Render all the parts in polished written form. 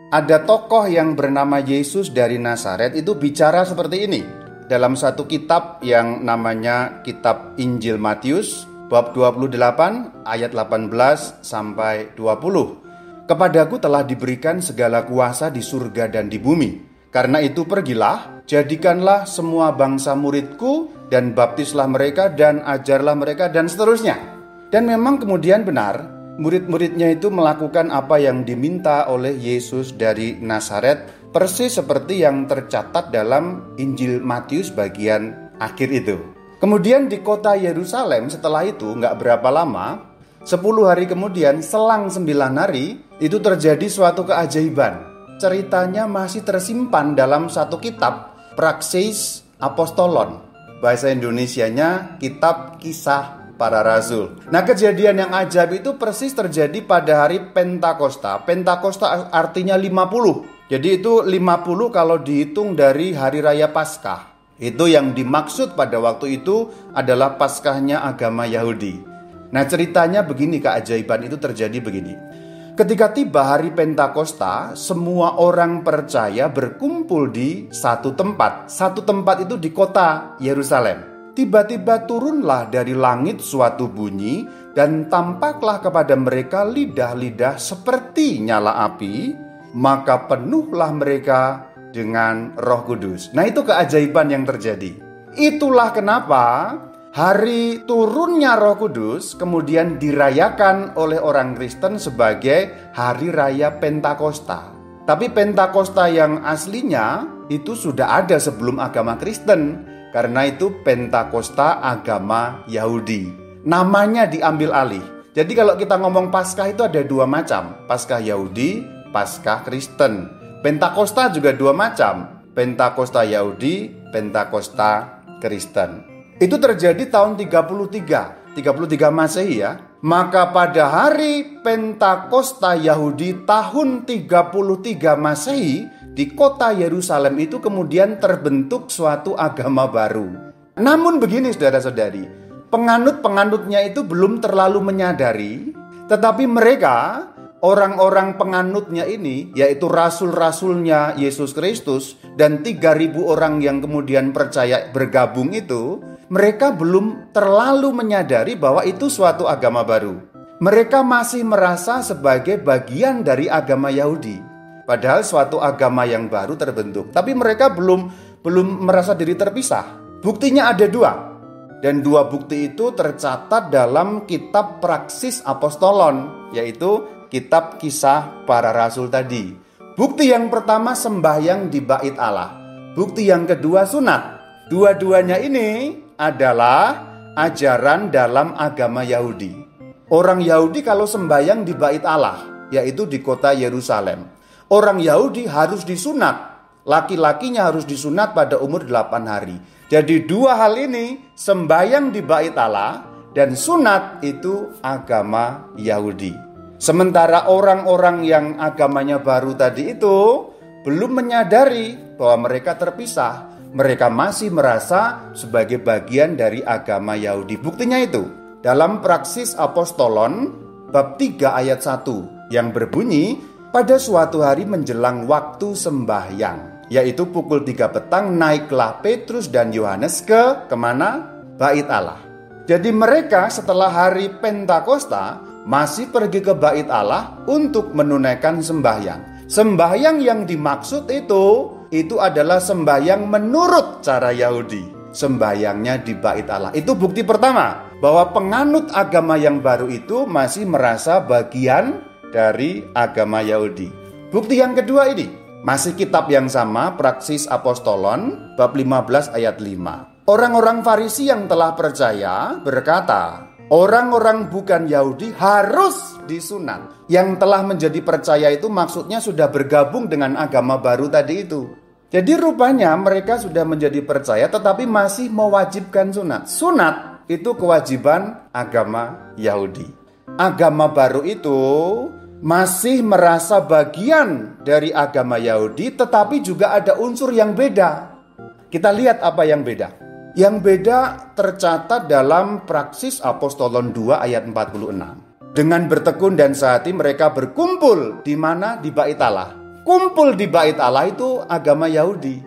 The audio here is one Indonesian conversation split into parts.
Ada tokoh yang bernama Yesus dari Nazaret itu bicara seperti ini. Dalam satu kitab yang namanya Kitab Injil Matius, bab 28 ayat 18 sampai 20. Kepadaku telah diberikan segala kuasa di surga dan di bumi. Karena itu pergilah, jadikanlah semua bangsa muridku dan baptislah mereka dan ajarlah mereka dan seterusnya. Dan memang kemudian benar, murid-muridnya itu melakukan apa yang diminta oleh Yesus dari Nazaret, persis seperti yang tercatat dalam Injil Matius bagian akhir itu. Kemudian di kota Yerusalem setelah itu nggak berapa lama, 10 hari kemudian selang 9 hari, itu terjadi suatu keajaiban. Ceritanya masih tersimpan dalam satu kitab, Praxis Apostolon. Bahasa Indonesianya Kitab Kisah Para Rasul. Nah, kejadian yang ajaib itu persis terjadi pada hari Pentakosta. Pentakosta artinya 50. Jadi itu 50 kalau dihitung dari hari raya Paskah. Itu yang dimaksud pada waktu itu adalah Paskahnya agama Yahudi. Nah, ceritanya begini, keajaiban itu terjadi begini. Ketika tiba hari Pentakosta, semua orang percaya berkumpul di satu tempat. Satu tempat itu di kota Yerusalem. Tiba-tiba turunlah dari langit suatu bunyi, dan tampaklah kepada mereka lidah-lidah seperti nyala api, maka penuhlah mereka dengan Roh Kudus. Nah, itu keajaiban yang terjadi. Itulah kenapa hari turunnya Roh Kudus kemudian dirayakan oleh orang Kristen sebagai Hari Raya Pentakosta. Tapi Pentakosta yang aslinya itu sudah ada sebelum agama Kristen. Karena itu Pentakosta agama Yahudi. Namanya diambil alih. Jadi kalau kita ngomong Paskah itu ada dua macam. Paskah Yahudi, Paskah Kristen. Pentakosta juga dua macam. Pentakosta Yahudi, Pentakosta Kristen. Itu terjadi tahun 33 Masehi ya. Maka pada hari Pentakosta Yahudi tahun 33 Masehi, di kota Yerusalem itu kemudian terbentuk suatu agama baru. Namun begini saudara-saudari, penganut-penganutnya itu belum terlalu menyadari, tetapi mereka, orang-orang penganutnya ini, yaitu rasul-rasulnya Yesus Kristus dan 3.000 orang yang kemudian percaya bergabung itu, mereka belum terlalu menyadari bahwa itu suatu agama baru. Mereka masih merasa sebagai bagian dari agama Yahudi. Padahal suatu agama yang baru terbentuk. Tapi mereka belum merasa diri terpisah. Buktinya ada dua. Dan dua bukti itu tercatat dalam kitab Praxis Apostolon, yaitu Kitab Kisah Para Rasul tadi. Bukti yang pertama sembahyang di Bait Allah. Bukti yang kedua sunat. Dua-duanya ini adalah ajaran dalam agama Yahudi. Orang Yahudi kalau sembahyang di Bait Allah, yaitu di kota Yerusalem, orang Yahudi harus disunat. Laki-lakinya harus disunat pada umur 8 hari. Jadi dua hal ini, sembahyang di Bait Allah dan sunat, itu agama Yahudi. Sementara orang-orang yang agamanya baru tadi itu belum menyadari bahwa mereka terpisah. Mereka masih merasa sebagai bagian dari agama Yahudi. Buktinya itu dalam Praxis Apostolon bab 3 ayat 1 yang berbunyi, pada suatu hari menjelang waktu sembahyang, yaitu pukul 3 petang, naiklah Petrus dan Yohanes kemana? Bait Allah. Jadi mereka setelah hari Pentakosta masih pergi ke Bait Allah untuk menunaikan sembahyang. Sembahyang yang dimaksud itu adalah sembahyang menurut cara Yahudi. Sembahyangnya di Bait Allah. Itu bukti pertama bahwa penganut agama yang baru itu masih merasa bagian dari agama Yahudi. Bukti yang kedua ini, masih kitab yang sama, Praxis Apostolon bab 15 ayat 5. Orang-orang Farisi yang telah percaya berkata, orang-orang bukan Yahudi harus disunat. Yang telah menjadi percaya itu maksudnya sudah bergabung dengan agama baru tadi itu. Jadi rupanya mereka sudah menjadi percaya tetapi masih mewajibkan sunat. Sunat itu kewajiban agama Yahudi. Agama baru itu masih merasa bagian dari agama Yahudi tetapi juga ada unsur yang beda. Kita lihat apa yang beda. Yang beda tercatat dalam Praxis Apostolon 2 ayat 46. Dengan bertekun dan sehati mereka berkumpul di mana? Di Bait Allah. kumpul di bait Allah itu agama Yahudi.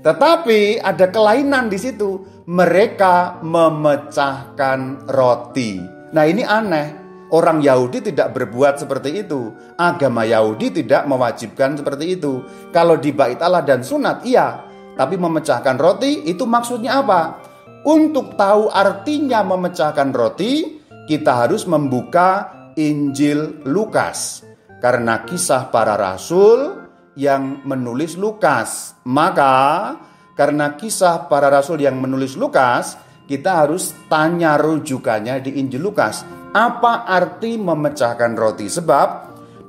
Tetapi ada kelainan di situ. Mereka memecahkan roti. Nah, ini aneh. Orang Yahudi tidak berbuat seperti itu. Agama Yahudi tidak mewajibkan seperti itu. Kalau di bait Allah dan sunat, iya. Tapi memecahkan roti itu maksudnya apa? Untuk tahu artinya memecahkan roti, kita harus membuka Injil Lukas. Karena kisah para rasul yang menulis Lukas. Maka karena kisah para rasul yang menulis Lukas, kita harus tanya rujukannya di Injil Lukas. Apa arti memecahkan roti? Sebab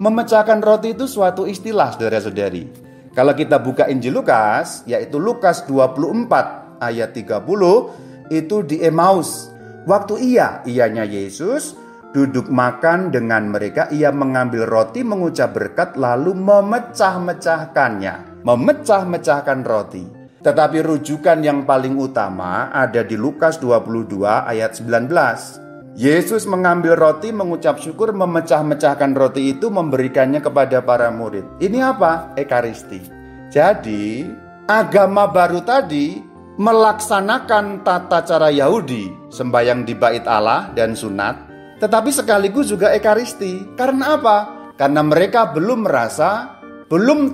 memecahkan roti itu suatu istilah, saudara-saudari. Kalau kita buka Injil Lukas, yaitu Lukas 24 ayat 30, itu di Emmaus. Waktu ianya Yesus duduk makan dengan mereka, ia mengambil roti, mengucap berkat, lalu memecah-mecahkannya. Memecah-mecahkan roti. Tetapi rujukan yang paling utama ada di Lukas 22 ayat 19. Yesus mengambil roti, mengucap syukur, memecah-mecahkan roti itu, memberikannya kepada para murid. Ini apa? Ekaristi. Jadi, agama baru tadi melaksanakan tata cara Yahudi, sembahyang di bait Allah dan sunat, tetapi sekaligus juga ekaristi. Karena apa? Karena mereka belum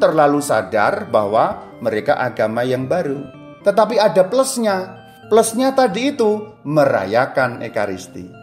terlalu sadar bahwa mereka agama yang baru. Tetapi ada plusnya. Plusnya tadi itu merayakan ekaristi.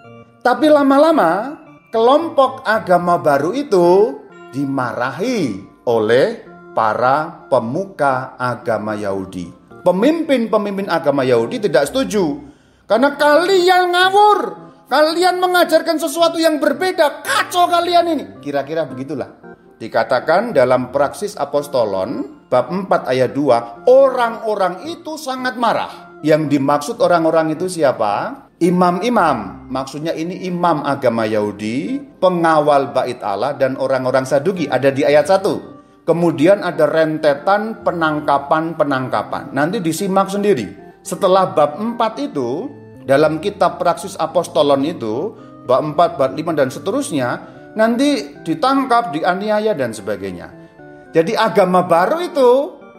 Tapi lama-lama kelompok agama baru itu dimarahi oleh para pemuka agama Yahudi. Pemimpin-pemimpin agama Yahudi tidak setuju. Karena kalian ngawur. Kalian mengajarkan sesuatu yang berbeda. Kacau kalian ini. Kira-kira begitulah. Dikatakan dalam Praksis Apostolon bab 4 ayat 2, orang-orang itu sangat marah. Yang dimaksud orang-orang itu siapa? Imam-imam. Maksudnya ini imam agama Yahudi, pengawal bait Allah, dan orang-orang Saduki. Ada di ayat 1. Kemudian ada rentetan penangkapan-penangkapan. Nanti disimak sendiri. Setelah bab 4 itu, dalam kitab Praksis Apostolon itu, bab 4, bab 5 dan seterusnya, nanti ditangkap, dianiaya dan sebagainya. Jadi agama baru itu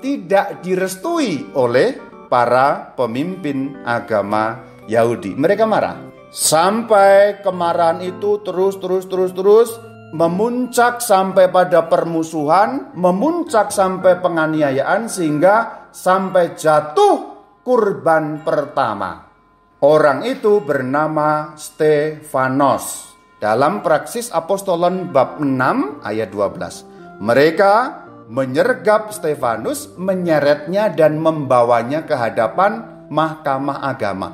tidak direstui oleh para pemimpin agama Yahudi. Mereka marah. Sampai kemarahan itu terus memuncak sampai pada permusuhan, memuncak sampai penganiayaan, sehingga sampai jatuh kurban pertama. Orang itu bernama Stefanos. Dalam Praksis Apostolon bab 6 ayat 12. Mereka menyergap Stefanus, menyeretnya dan membawanya ke hadapan mahkamah agama.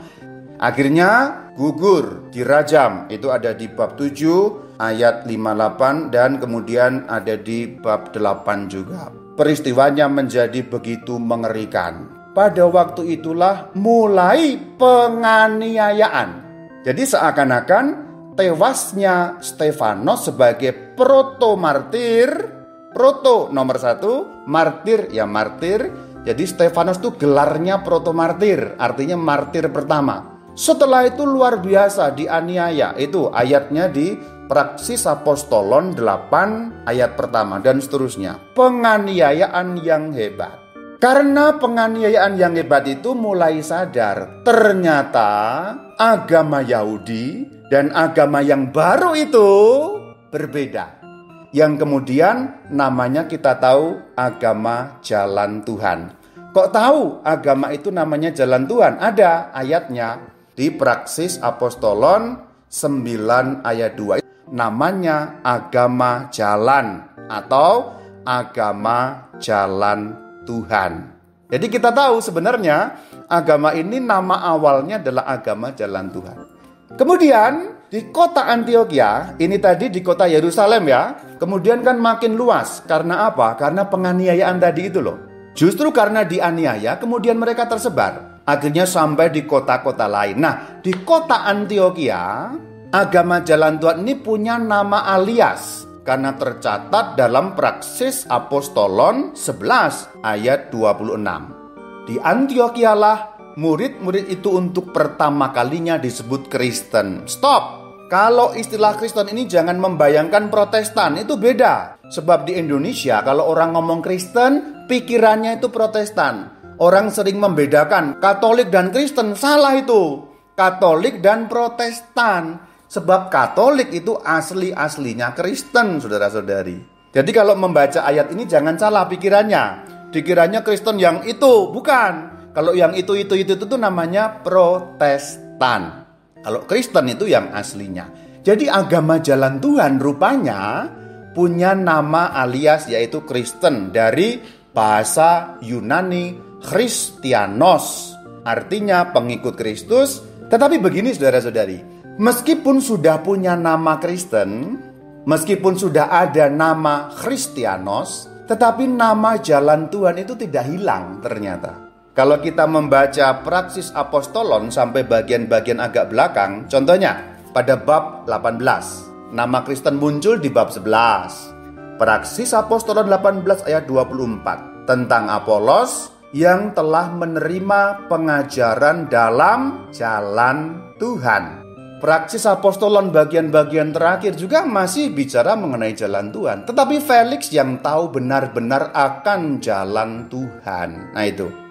Akhirnya gugur, dirajam. Itu ada di bab 7 ayat 58 dan kemudian ada di bab 8 juga. Peristiwanya menjadi begitu mengerikan. Pada waktu itulah mulai penganiayaan. Jadi seakan-akan tewasnya Stefanos sebagai proto-martir. Proto nomor 1, martir ya martir. Jadi Stefanos itu gelarnya proto-martir, artinya martir pertama. Setelah itu luar biasa dianiaya. Itu ayatnya di Praksis Apostolon 8 ayat pertama dan seterusnya. Penganiayaan yang hebat. Karena penganiayaan yang hebat itu mulai sadar, ternyata agama Yahudi dan agama yang baru itu berbeda. Yang kemudian namanya kita tahu agama jalan Tuhan. Kok tahu agama itu namanya jalan Tuhan? Ada ayatnya di Praksis Apostolon 9 ayat 2. Namanya agama jalan atau agama jalan Tuhan. Jadi kita tahu sebenarnya agama ini nama awalnya adalah agama jalan Tuhan. Kemudian di kota Antioquia, ini tadi di kota Yerusalem ya, kemudian kan makin luas. Karena apa? Karena penganiayaan tadi itu loh. Justru karena dianiaya, kemudian mereka tersebar. Akhirnya sampai di kota-kota lain. Nah, di kota Antioquia, agama jalan Tuhan ini punya nama alias. Karena tercatat dalam Praksis Apostolon 11 ayat 26. Di Antioquia lah murid-murid itu untuk pertama kalinya disebut Kristen. Stop! Kalau istilah Kristen ini jangan membayangkan Protestan, itu beda. Sebab di Indonesia kalau orang ngomong Kristen, pikirannya itu Protestan. Orang sering membedakan Katolik dan Kristen, salah itu. Katolik dan Protestan. Sebab Katolik itu asli-aslinya Kristen, saudara-saudari. Jadi kalau membaca ayat ini jangan salah pikirannya. Dikiranya Kristen yang itu, bukan. Kalau yang itu namanya Protestan. Kalau Kristen itu yang aslinya. Jadi agama jalan Tuhan rupanya punya nama alias yaitu Kristen, dari bahasa Yunani Christianos, artinya pengikut Kristus. Tetapi begini saudara-saudari, meskipun sudah punya nama Kristen, meskipun sudah ada nama Christianos, tetapi nama jalan Tuhan itu tidak hilang ternyata. Kalau kita membaca Praksis Apostolon sampai bagian-bagian agak belakang, contohnya pada bab 18. Nama Kristen muncul di bab 11. Praksis Apostolon 18 ayat 24. Tentang Apolos yang telah menerima pengajaran dalam jalan Tuhan. Praksis Apostolon bagian-bagian terakhir juga masih bicara mengenai jalan Tuhan. Tetapi Felix yang tahu benar-benar akan jalan Tuhan. Nah itu.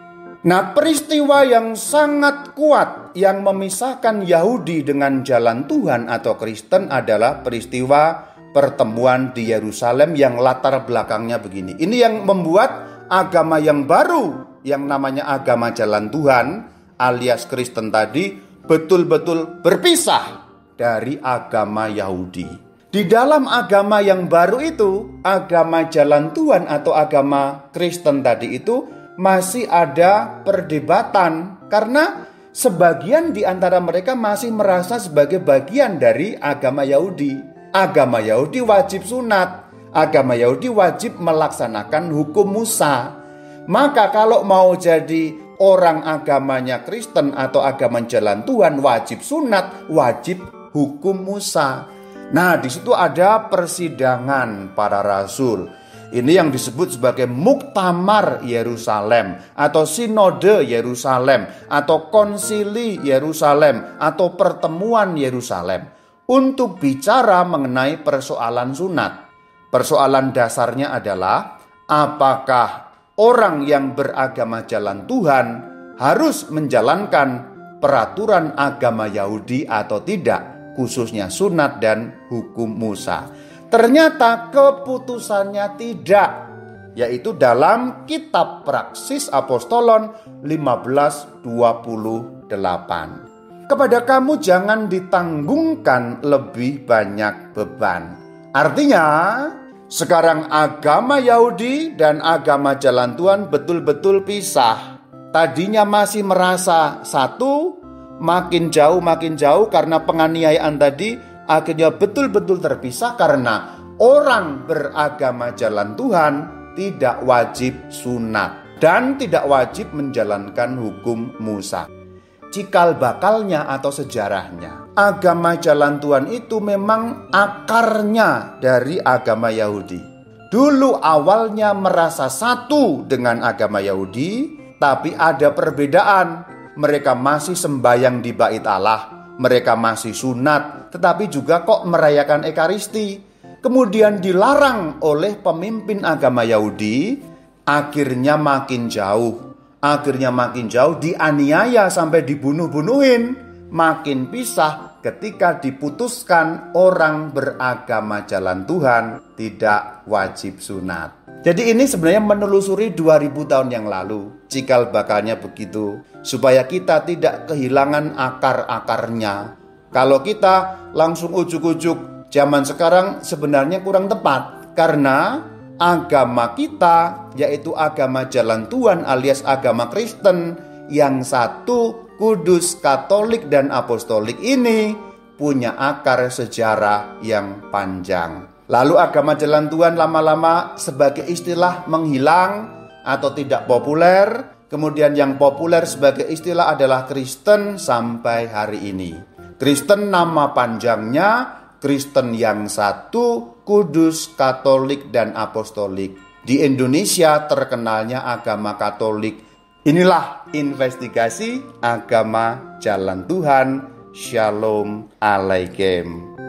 Nah, peristiwa yang sangat kuat yang memisahkan Yahudi dengan jalan Tuhan atau Kristen adalah peristiwa pertemuan di Yerusalem yang latar belakangnya begini. Ini yang membuat agama yang baru yang namanya agama jalan Tuhan alias Kristen tadi betul-betul berpisah dari agama Yahudi. Di dalam agama yang baru itu, agama jalan Tuhan atau agama Kristen tadi itu masih ada perdebatan karena sebagian di antara mereka masih merasa sebagai bagian dari agama Yahudi. Agama Yahudi wajib sunat, agama Yahudi wajib melaksanakan hukum Musa. Maka kalau mau jadi orang agamanya Kristen atau agama jalan Tuhan wajib sunat, wajib hukum Musa. Nah, di situ ada persidangan para rasul. Ini yang disebut sebagai Muktamar Yerusalem atau Sinode Yerusalem atau Konsili Yerusalem atau Pertemuan Yerusalem untuk bicara mengenai persoalan sunat. Persoalan dasarnya adalah apakah orang yang beragama jalan Tuhan harus menjalankan peraturan agama Yahudi atau tidak, khususnya sunat dan hukum Musa. Ternyata keputusannya tidak, yaitu dalam kitab Praksis Apostolon 15:28. Kepada kamu jangan ditanggungkan lebih banyak beban. Artinya, sekarang agama Yahudi dan agama jalan Tuhan betul-betul pisah. Tadinya masih merasa satu, makin jauh karena penganiayaan tadi. Akhirnya betul-betul terpisah karena orang beragama jalan Tuhan tidak wajib sunat dan tidak wajib menjalankan hukum Musa. Cikal bakalnya atau sejarahnya, agama jalan Tuhan itu memang akarnya dari agama Yahudi. Dulu awalnya merasa satu dengan agama Yahudi, tapi ada perbedaan. Mereka masih sembahyang di bait Allah, mereka masih sunat, tetapi juga kok merayakan Ekaristi. Kemudian dilarang oleh pemimpin agama Yahudi, akhirnya makin jauh, dianiaya sampai dibunuh-bunuhin, makin pisah ketika diputuskan orang beragama jalan Tuhan tidak wajib sunat. Jadi ini sebenarnya menelusuri 2000 tahun yang lalu, cikal bakalnya begitu, supaya kita tidak kehilangan akar-akarnya. Kalau kita langsung ujuk-ujuk zaman sekarang sebenarnya kurang tepat, karena agama kita yaitu agama jalan Tuhan alias agama Kristen yang satu kudus, Katolik dan Apostolik ini punya akar sejarah yang panjang. Lalu agama jalan Tuhan lama-lama sebagai istilah menghilang atau tidak populer. Kemudian yang populer sebagai istilah adalah Kristen sampai hari ini. Kristen nama panjangnya Kristen yang satu, kudus, Katolik dan Apostolik. Di Indonesia terkenalnya agama Katolik. Inilah investigasi agama jalan Tuhan. Shalom Alaikum.